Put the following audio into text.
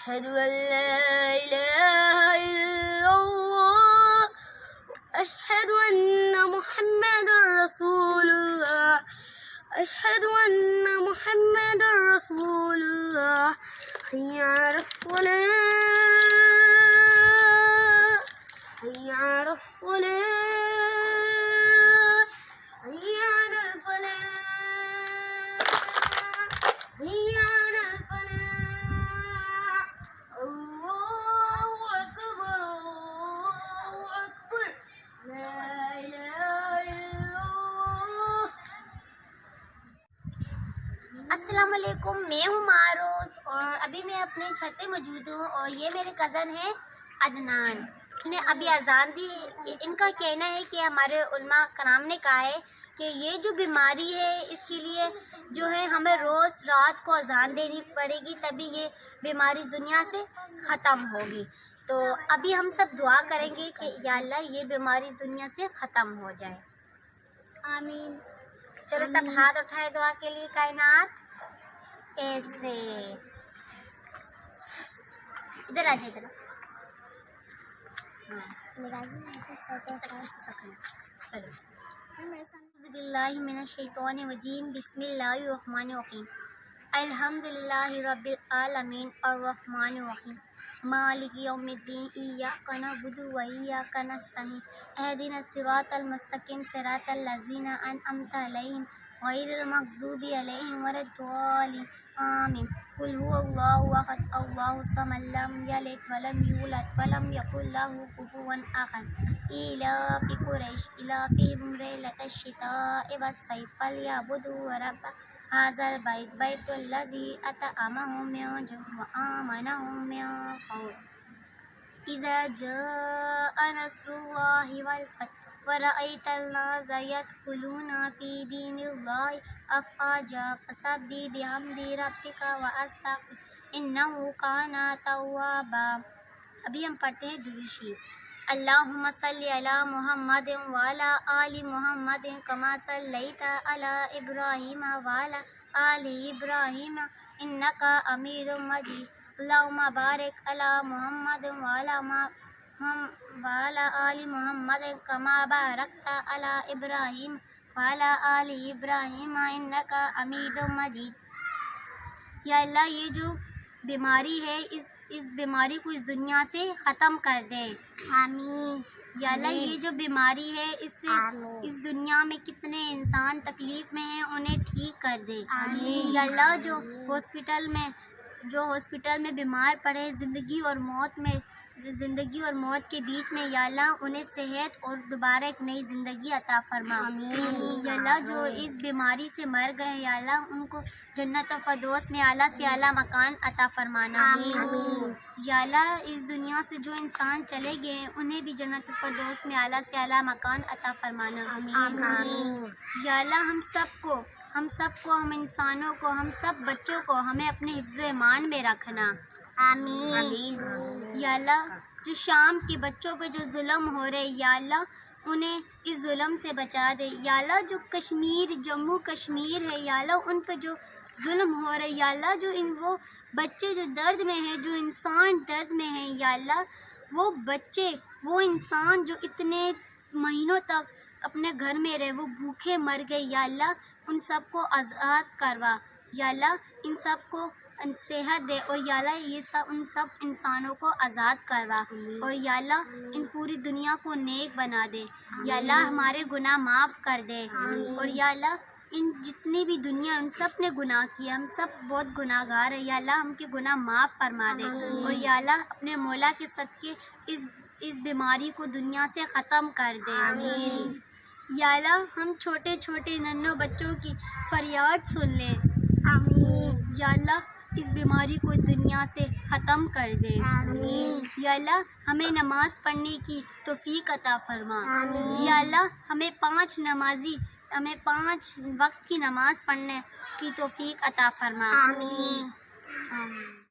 أشهد أن لا إله إلا الله أشهد أن محمد رسول الله أشهد أن محمد رسول الله حي على الصلاة حي على الصلاة حي على الفلاح حي على الفلاح الله أكبر الله أكبر لا إله إلا الله. السلام علیکم، میں ہوں معروز اور ابھی میں اپنے چھت پہ موجود ہوں اور یہ میرے کزن ہیں عدنان نے ابھی اذان دی کہ ان کا کہنا ہے کہ ہمارے علماء کرام نے کہا ہے کہ یہ جو بیماری ہے اس کے لیے جو ہے ہمیں روز رات کو اذان دینی پڑے گی، تبھی یہ بیماری دنیا سے ختم ہوگی. تو ابھی ہم سب دعا کریں گے کہ یا اللہ یہ بیماری دنیا سے ختم ہو جائے. آمین. چلو سب ہاتھ اٹھائے دعا کے لیے. کائنات ایسے ادھر آ جائے. ادھر چلو. اعوذ باللہ من الشیطان الرجیم. بسم اللہ الرحمن الرحیم. الحمد للہ رب العالمین الرحمن الرحیم مالک یوم الدین ایاک نعبد و ایاک نستعین اہدنا الصراط المستقیم صراط الذین انعمت علیہم غیر المغضوب علیہم ولا الضالین آمین. قل هو اللہ احد اللہ الصمد لم یلد ولم یولد ولم یکن له کفوا احد. ایلاف قریش ایلافہم رحلۃ الشتاء والصیف فلیعبدوا رب هذا البيت بيت الذي أطعمهم من جوع وآمنهم من خوف. إذا جاء نصر الله والفتح ورأيت الناس يدخلون في دين الله أفواجا فسبح بحمد ربك واستغفر إنه كان توابا. ابھی ہم پڑھتے ہیں درود شریف. اللہم صلی علی محمد وعلی آل محمد کما صلیت علی ابراہیم وعلی آل ابراہیم انک حمید مجید. اللہم بارک علی محمد وعلی آل محمد کما بارکت علی ابراہیم وعلی آل ابراہیم انک حمید مجید. یا اللہ یہ جو بیماری ہے اس بیماری کو اس دنیا سے ختم کر دے. آمین. یا اللہ یہ جو بیماری ہے اس سے اس دنیا میں کتنے انسان تکلیف میں ہیں انہیں ٹھیک کر دے. آمین. یا اللہ جو ہاسپٹل میں بیمار پڑے زندگی اور موت کے بیچ میں یا اللہ انہیں صحت اور دوبارہ ایک نئی زندگی عطا فرما. یا اللہ جو اس بیماری سے مر گئے یا اللہ ان کو جنت و فردوس میں اعلیٰ سے اعلیٰ مکان عطا فرمانا. یا اللہ اس دنیا سے جو انسان چلے گئے ہیں انہیں بھی جنت و فردوس میں اعلیٰ سے اعلیٰ مکان عطا فرمانا. یا اللہ ہم سب کو ہم انسانوں کو ہم سب بچوں کو ہمیں اپنے حفظ و ایمان میں رکھنا. آمین. یا اللہ جو شام کے بچوں پہ جو ظلم ہو رہے یا اللہ انہیں اس ظلم سے بچا دے. یا اللہ جو جموں کشمیر ہے یا اللہ ان پہ جو ظلم ہو رہے یا اللہ جو وہ بچے جو درد میں ہیں جو انسان درد میں ہیں یا اللہ وہ بچے وہ انسان جو اتنے مہینوں تک اپنے گھر میں رہے وہ بھوکے مر گئے یا اللہ ان سب کو آزاد کروا. یا اللہ ان سب کو صحت دے اور یا اللہ ان سب انسانوں کو آزاد کروا اور یا اللہ ان پوری دنیا کو نیک بنا دے. یا اللہ ہمارے گناہ معاف کر دے اور یا اللہ ان جتنی بھی دنیا ان سب نے گناہ کیا ہم سب بہت گناہ گار ہیں یا اللہ ہم کے گناہ معاف فرما دے اور یا اللہ اپنے مولا کے صدقے اس بیماری کو دنیا سے ختم کر دے. یا اللہ ہم چھوٹے چھوٹے ننھوں بچوں کی فریاد سن لیں. یا اللہ اس بیماری کو دنیا سے ختم کر دے. یا اللہ ہمیں نماز پڑھنے کی توفیق عطا فرما. یا اللہ ہمیں 5 وقت کی نماز پڑھنے کی توفیق عطا فرما.